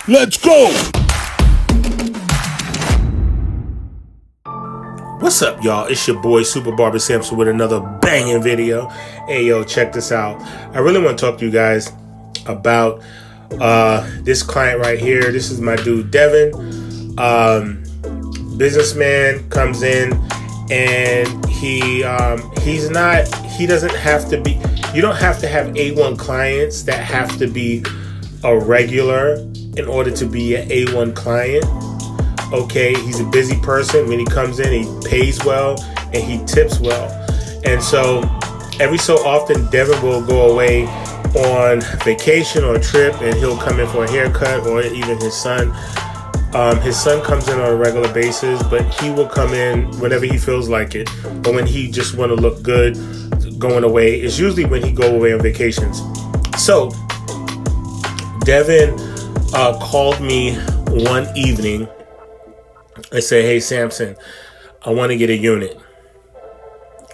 Let's go! What's up, y'all? It's your boy Super Barber Samson with another banging video. Hey, yo, check this out. I really want to talk to you guys about this client right here. This is my dude Devin. Businessman comes in, and he doesn't have to be. You don't have to have A1 clients that have to be a regular in order to be an A1 client. Okay, he's a busy person. When he comes in, he pays well and he tips well. And so every so often, Devin will go away on vacation or a trip, and he'll come in for a haircut, or even his son. His son comes in on a regular basis, but he will come in whenever he feels like it, or when he just want to look good going away. It's usually when he go away on vacations. So Devin called me one evening. I said, "Hey, Samson, I want to get a unit."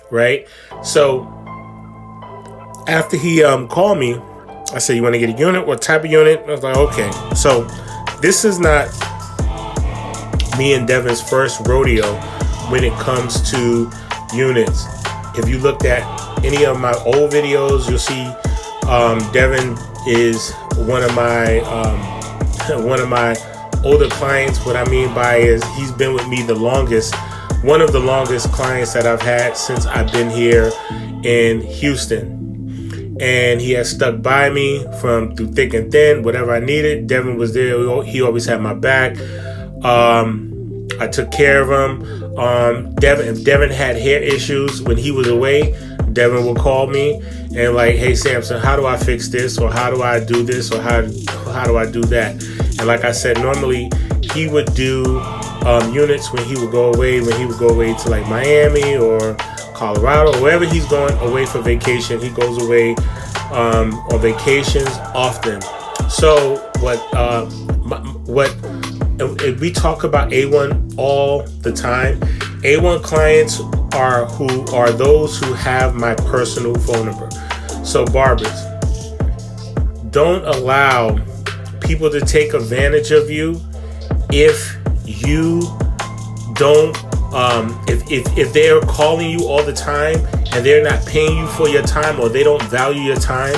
Right? So after he called me, I said, "You want to get a unit? What type of unit?" I was like, "Okay." So this is not me and Devin's first rodeo when it comes to units. If you looked at any of my old videos, you'll see Devin is one of my older clients. What I mean by is he's been with me the longest, one of the longest clients that I've had since I've been here in Houston. And he has stuck by me through thick and thin. Whatever I needed, Devin was there. He always had my back. I took care of him. If Devin had hair issues when he was away, Devin would call me and like, "Hey, Samson, how do I fix this? Or how do I do this? Or how do I do that?" And like I said, normally he would do units when he would go away. When he would go away to like Miami or Colorado, wherever he's going away for vacation, he goes away on vacations often. So we talk about A1 all the time. A1 clients are those who have my personal phone number. So barbers, don't allow people to take advantage of you if you don't if they're calling you all the time and they're not paying you for your time, or they don't value your time.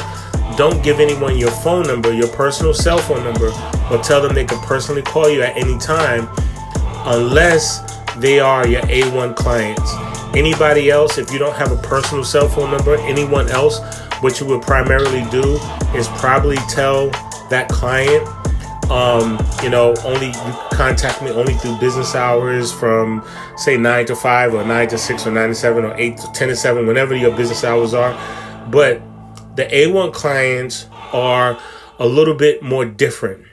Don't give anyone your phone number, your personal cell phone number, or tell them they can personally call you at any time unless they are your A1 clients. Anybody else, if you don't have a personal cell phone number, anyone else, what you would primarily do is probably tell that client, only you contact me only through business hours from say 9 to 5 or 9 to 6 or 9 to 7 or 8 to 10 to 7, whenever your business hours are. But the A1 clients are a little bit more different.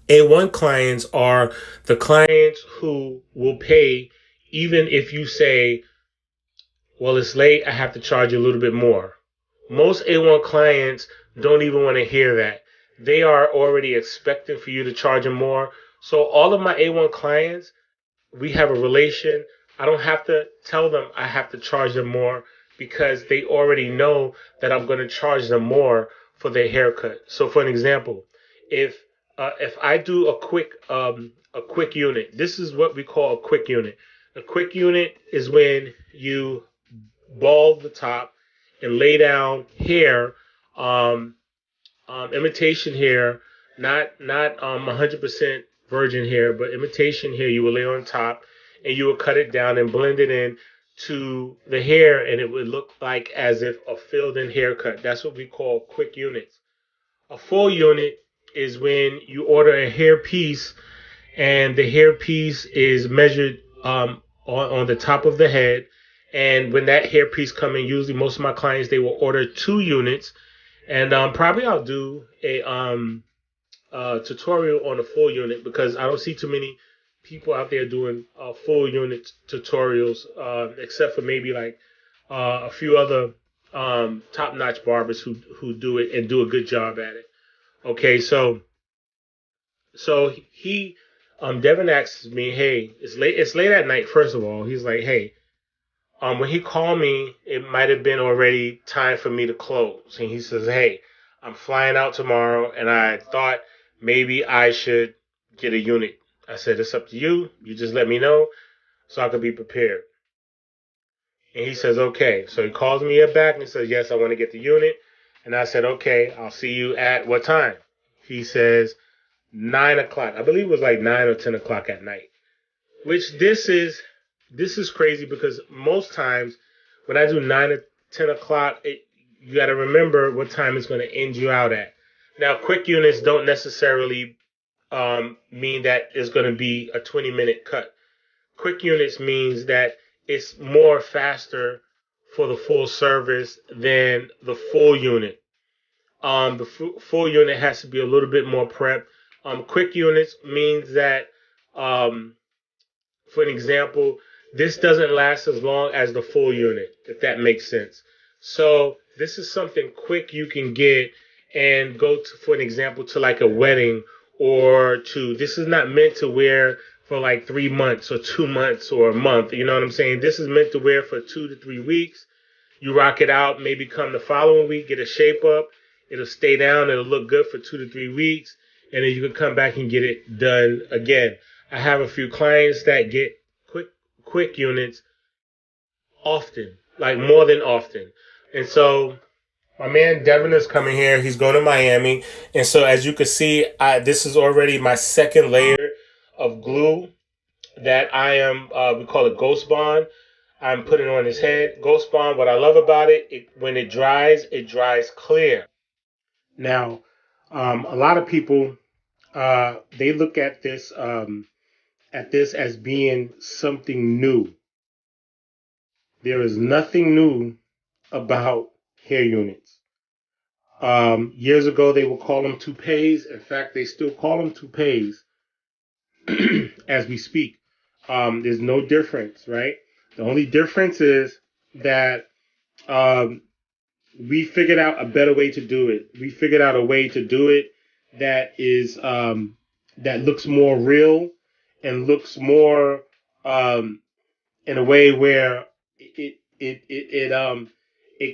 A1 clients are the clients who will pay even if you say, "Well, it's late, I have to charge you a little bit more." Most A1 clients don't even want to hear that. They are already expecting for you to charge them more. So all of my A1 clients, we have a relation. I don't have to tell them I have to charge them more because they already know that I'm going to charge them more for their haircut. So for an example, if I do a quick unit, this is what we call a quick unit. A quick unit is when you bald the top and lay down hair, imitation hair, not 100% virgin hair, but imitation hair. You will lay on top and you will cut it down and blend it in to the hair, and it would look like as if a filled-in haircut. That's what we call quick units. A full unit is when you order a hair piece, and the hair piece is measured on the top of the head. And when that hair piece come in, usually most of my clients, they will order 2 units, and probably I'll do a tutorial on a full unit because I don't see too many people out there doing full unit tutorials, except for maybe like a few other top-notch barbers who do it and do a good job at it. Okay, so he Devin asks me, "Hey, it's late at night." First of all, he's like, "Hey, when he called me, it might have been already time for me to close." And he says, "Hey, I'm flying out tomorrow, and I thought maybe I should get a unit. I said, it's up to you. You just let me know so I could be prepared. And he says, okay. So he calls me back and he says, yes, I want to get the unit. And I said, okay, I'll see you at what time? He says, 9 o'clock. I believe it was like 9 or 10 o'clock at night. Which this is crazy because most times when I do 9 or 10 o'clock, you got to remember what time it's going to end you out at. Now, quick units don't necessarily mean that it's going to be a 20-minute cut. Quick units means that it's more faster for the full service than the full unit. The full unit has to be a little bit more prep. Quick units means that, for an example, this doesn't last as long as the full unit, if that makes sense. So this is something quick you can get and go to, for an example, to like a wedding or to, this is not meant to wear for like 3 months or 2 months or a month. You know what I'm saying? This is meant to wear for 2 to 3 weeks. You rock it out, maybe come the following week, get a shape up. It'll stay down. It'll look good for 2 to 3 weeks. And then you can come back and get it done again. I have a few clients that get quick units often, like more than often. And so my man Devin is coming here. He's going to Miami. And so as you can see, this is already my second layer of glue that I am, we call it Ghost Bond. I'm putting on his head. Ghost Bond, what I love about it, when it dries clear. Now, a lot of people, they look at this as being something new. There is nothing new about hair units. Years ago, they would call them toupees. In fact, they still call them toupees as we speak. There's no difference, right? The only difference is that we figured out a better way to do it. We figured out a way to do it that is that looks more real and looks more in a way where it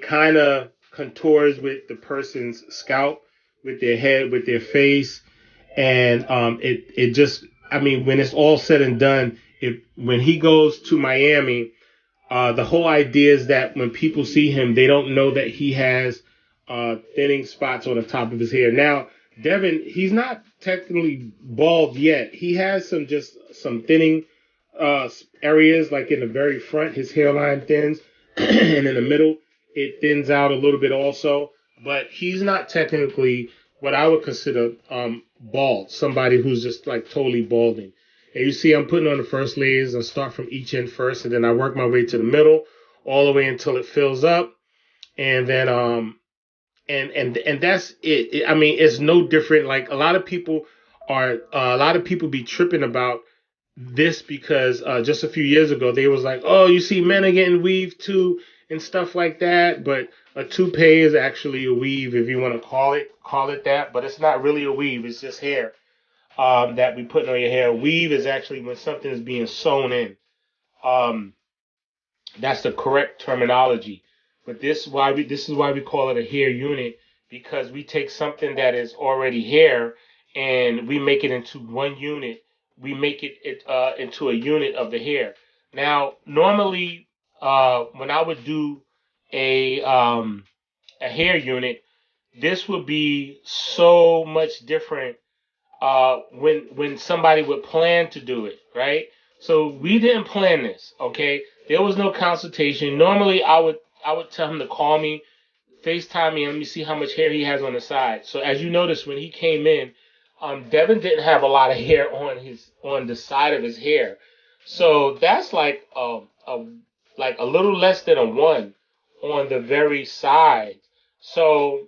kind of contours with the person's scalp, with their head, with their face, and it just, I mean, when it's all said and done, when he goes to Miami, the whole idea is that when people see him, they don't know that he has thinning spots on the top of his hair. Now, Devin, he's not technically bald yet. He has some thinning areas, like in the very front, his hairline thins, and in the middle, it thins out a little bit also. But he's not technically what I would consider bald, somebody who's just like totally balding. And you see I'm putting on the first layers. I start from each end first, and then I work my way to the middle, all the way until it fills up. And then and that's it. I mean, it's no different. Like a lot of people be tripping about this because just a few years ago they was like, oh, you see men are getting weaved too and stuff like that. But a toupee is actually a weave, if you want to call it that. But it's not really a weave. It's just hair that we put on your hair. Weave is actually when something is being sewn in. That's the correct terminology. But this is why we call it a hair unit, because we take something that is already hair and we make it into one unit. We make it into a unit of the hair. Now, normally, when I would do a hair unit, this would be so much different when somebody would plan to do it, right? So we didn't plan this, okay? There was no consultation. Normally, I would tell him to call me, FaceTime me, and let me see how much hair he has on the side. So as you notice, when he came in, Devin didn't have a lot of hair on the side of his hair. So that's like a little less than a 1 on the very side. So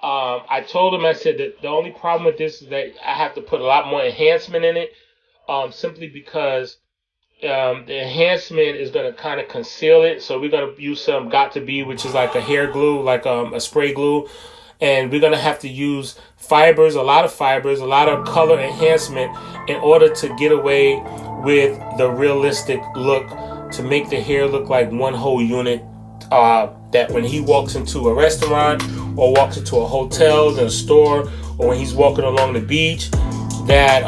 I told him, I said that the only problem with this is that I have to put a lot more enhancement in it, simply because the enhancement is going to kind of conceal it. So we're going to use some Got2b, which is like a hair glue, like a spray glue. And we're going to have to use fibers, a lot of color enhancement in order to get away with the realistic look, to make the hair look like one whole unit, that when he walks into a restaurant or walks into a hotel, in a store, or when he's walking along the beach, that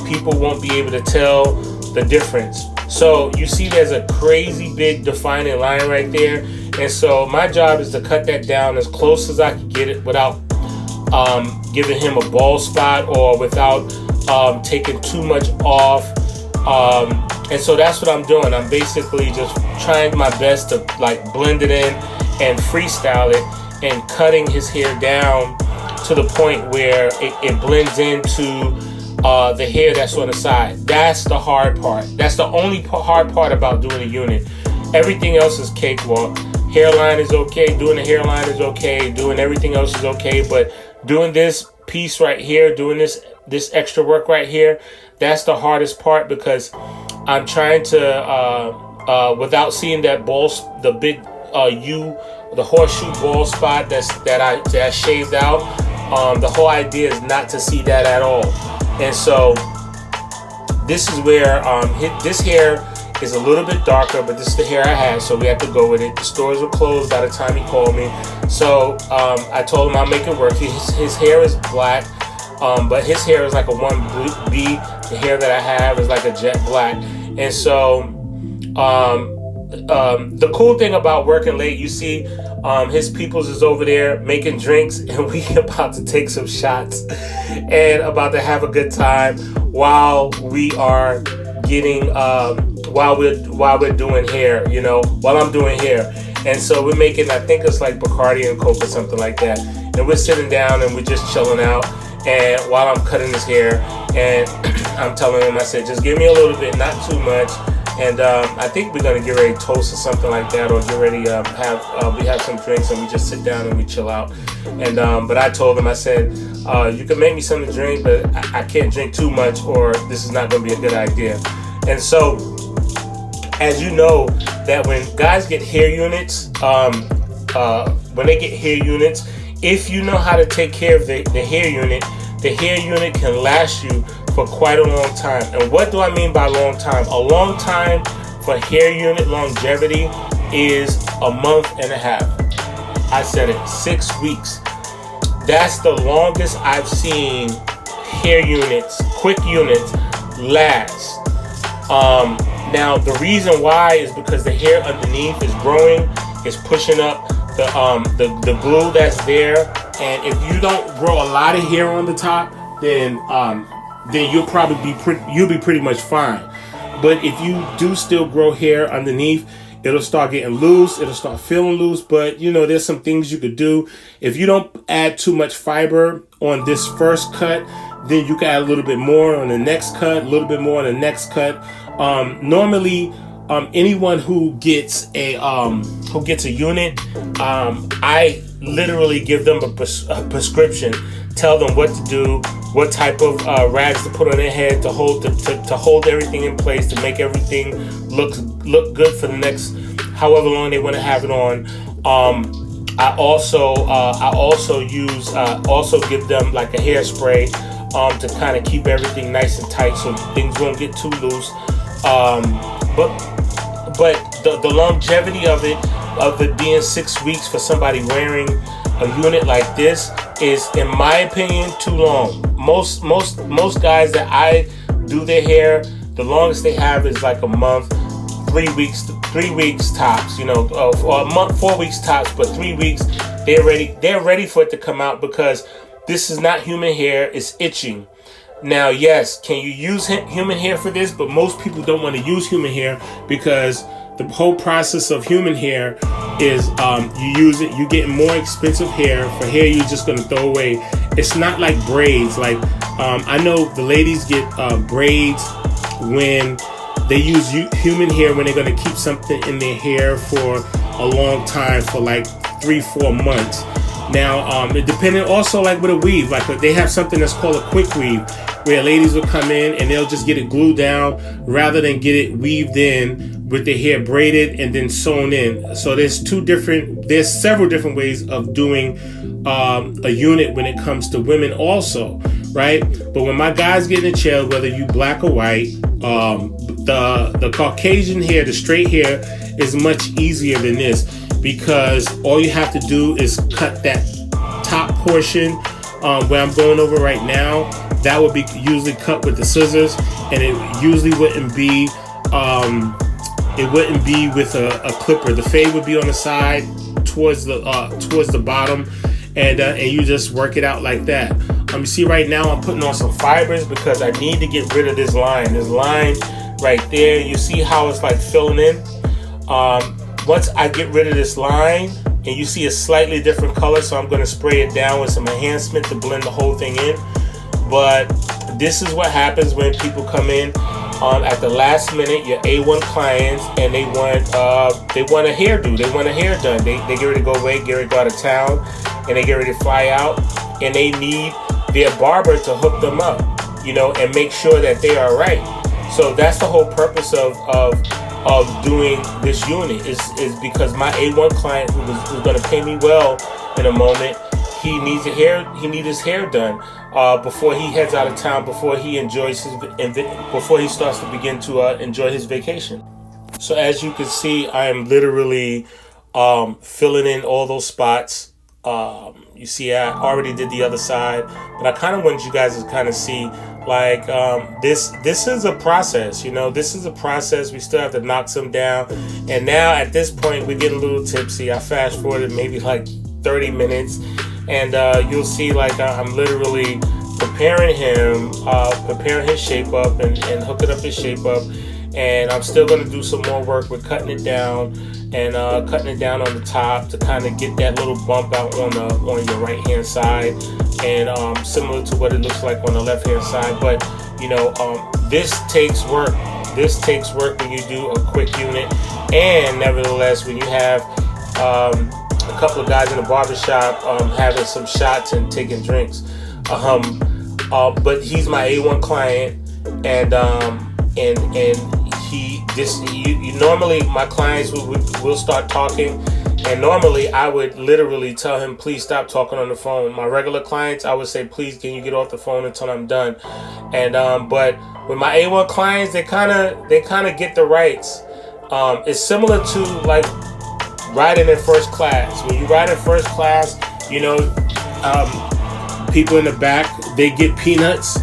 people won't be able to tell the difference. So you see there's a crazy big defining line right there. And so my job is to cut that down as close as I can get it without giving him a bald spot or without taking too much off. And so that's what I'm doing. I'm basically just trying my best to like blend it in and freestyle it and cutting his hair down to the point where it blends into the hair that's on the side. That's the hard part. That's the only hard part about doing a unit. Everything else is cakewalk. Hairline is okay. Doing the hairline is okay. Doing everything else is okay. But doing this piece right here, doing this extra work right here, that's the hardest part, because I'm trying to, without seeing that ball, the big the horseshoe ball spot that I shaved out. The whole idea is not to see that at all. And so this is where this hair is a little bit darker, but this is the hair I had, so we had to go with it. The stores were closed by the time he called me, so I told him I'll make it work. His hair is black, but his hair is like a 1B. The hair that I have is like a jet black. And so the cool thing about working late, you see his peoples is over there making drinks, and we about to take some shots and about to have a good time while we are getting while we're doing hair, while I'm doing hair. And so we're making, I think it's like Bacardi and Coke or something like that, and we're sitting down and we're just chilling out. And while I'm cutting his hair, and I'm telling him, I said, just give me a little bit, not too much. And I think we're gonna get ready to toast or something like that, or get ready to we have some drinks and we just sit down and we chill out. And but I told him, I said, you can make me something to drink, but I can't drink too much, or this is not gonna be a good idea. And so, as you know, that when guys get hair units, if you know how to take care of the hair unit can last you for quite a long time. And what do I mean by long time? A long time for hair unit longevity is a month and a half. I said it, 6 weeks. That's the longest I've seen hair units, quick units, last. Now the reason why is because the hair underneath is growing, is pushing up the glue that's there, and if you don't grow a lot of hair on the top, then you'll probably be pretty much fine. But if you do still grow hair underneath, it'll start getting loose, it'll start feeling loose. But there's some things you could do. If you don't add too much fiber on this first cut, then you can add a little bit more on the next cut, a little bit more on the next cut. Normally, anyone who gets a unit, I literally give them a prescription, tell them what to do, what type of rags to put on their head to hold everything in place, to make everything look good for the next however long they want to have it on. I also give them like a hairspray to kind of keep everything nice and tight so things won't get too loose. But the longevity of it being 6 weeks for somebody wearing a unit like this is, in my opinion, too long. Most guys that I do their hair, the longest they have is like a month, 3 weeks tops, or a month, 4 weeks tops, but 3 weeks, they're ready for it to come out, because this is not human hair, it's itching. Now, yes, can you use human hair for this? But most people don't want to use human hair, because the whole process of human hair is you use it, you get more expensive hair for hair you're just going to throw away. It's not like braids. Like I know the ladies get braids when they use human hair, when they're going to keep something in their hair for a long time, for like 3-4 months. Now, it depending also, like with a weave, like they have something that's called a quick weave, where ladies will come in and they'll just get it glued down rather than get it weaved in with their hair braided and then sewn in. So there's several different ways of doing a unit when it comes to women also, right? But when my guys get in the chair, whether you black or white, the Caucasian hair, the straight hair, is much easier than this, because all you have to do is cut that top portion where I'm going over right now, that would be usually cut with the scissors, and it usually wouldn't be with a clipper. The fade would be on the side towards the bottom, and you just work it out like that. You see right now I'm putting on some fibers because I need to get rid of this line. This line right there, you see how it's like filling in? Once I get rid of this line, and you see a slightly different color, so I'm going to spray it down with some enhancement to blend the whole thing in. But this is what happens when people come in at the last minute, your A1 clients, and they want a hairdo, they want a hair done. They get ready to go away, get ready to go out of town, and they get ready to fly out, and they need their barber to hook them up, and make sure that they are right. So that's the whole purpose of doing this unit is because my A1 client who's going to pay me well in a moment, he needs his hair done before he heads out of town, before he starts to begin to enjoy his vacation. So as you can see, I am literally filling in all those spots. You see, I already did the other side, but I kind of wanted you guys to kind of see, like, this is a process, this is a process. We still have to knock some down. And now at this point, we're getting a little tipsy. I fast forwarded maybe like 30 minutes, and you'll see, like, I'm literally preparing his shape up and hooking up his shape up. And I'm still going to do some more work with cutting it down and cutting it down on the top to kind of get that little bump out on your right hand side, and similar to what it looks like on the left hand side. But this takes work. This takes work when you do a quick unit, and nevertheless, when you have a couple of guys in the barbershop having some shots and taking drinks. But he's my A1 client, and normally my clients will start talking, and normally I would literally tell him, please stop talking on the phone. My regular clients, I would say, please, can you get off the phone until I'm done? And but with my A1 clients, they kind of get the rights. It's similar to like riding in first class. When you ride in first class, people in the back, they get peanuts,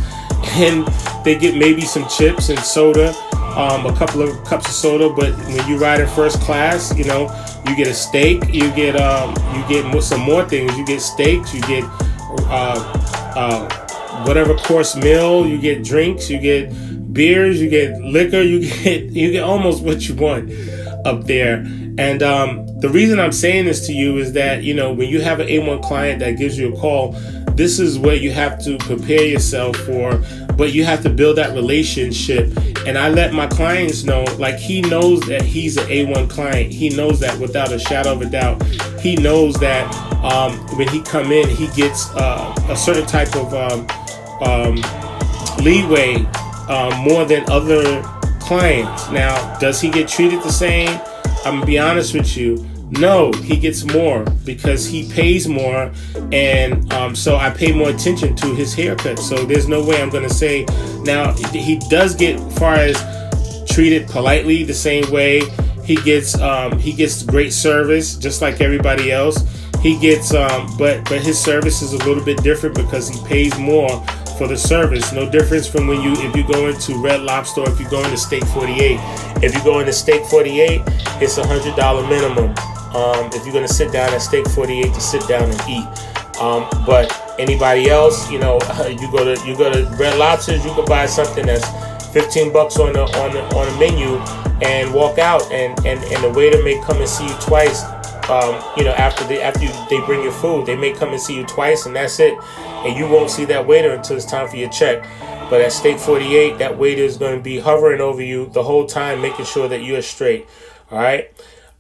and they get maybe some chips and soda. A couple of cups of soda. But when you ride in first class, you get a steak, you get some more things. You get steaks, you get whatever course meal, you get drinks, you get beers, you get liquor, you get almost what you want up there. And the reason I'm saying this to you is that when you have an A1 client that gives you a call, this is what you have to prepare yourself for. But you have to build that relationship. And I let my clients know, like, he knows that he's an A1 client. He knows that without a shadow of a doubt. He knows that when he come in, he gets a certain type of leeway more than other clients. Now, does he get treated the same? I'm gonna be honest with you. No, he gets more because he pays more, and so I pay more attention to his haircut. So there's no way I'm going to say. Now, he does get, far as treated politely, the same way. He gets great service just like everybody else. He gets but his service is a little bit different because he pays more for the service. No difference from if you go into Red Lobster or if you go into Steak 48. If you go into Steak 48, it's $100 minimum. If you're gonna sit down at Steak 48 to sit down and eat. But anybody else, you go to Red Lobsters, you can buy something that's $15 on the menu and walk out, and the waiter may come and see you twice. After they bring your food, they may come and see you twice, and that's it. And you won't see that waiter until it's time for your check. But at Steak 48, that waiter is going to be hovering over you the whole time, making sure that you're straight. All right.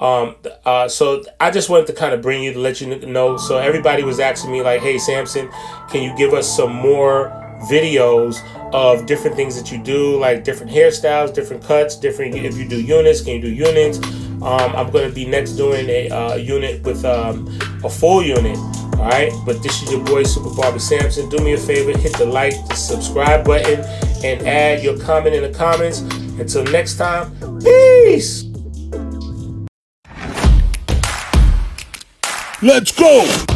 So I just wanted to kind of bring you to let you know. So everybody was asking me like, hey, Samson, can you give us some more videos of different things that you do, like different hairstyles, different cuts, if you do units, can you do units? I'm going to be next doing a unit with a full unit. All right. But this is your boy, Super Barber Samson. Do me a favor, hit the like, the subscribe button, and add your comment in the comments. Until next time, peace. Let's go!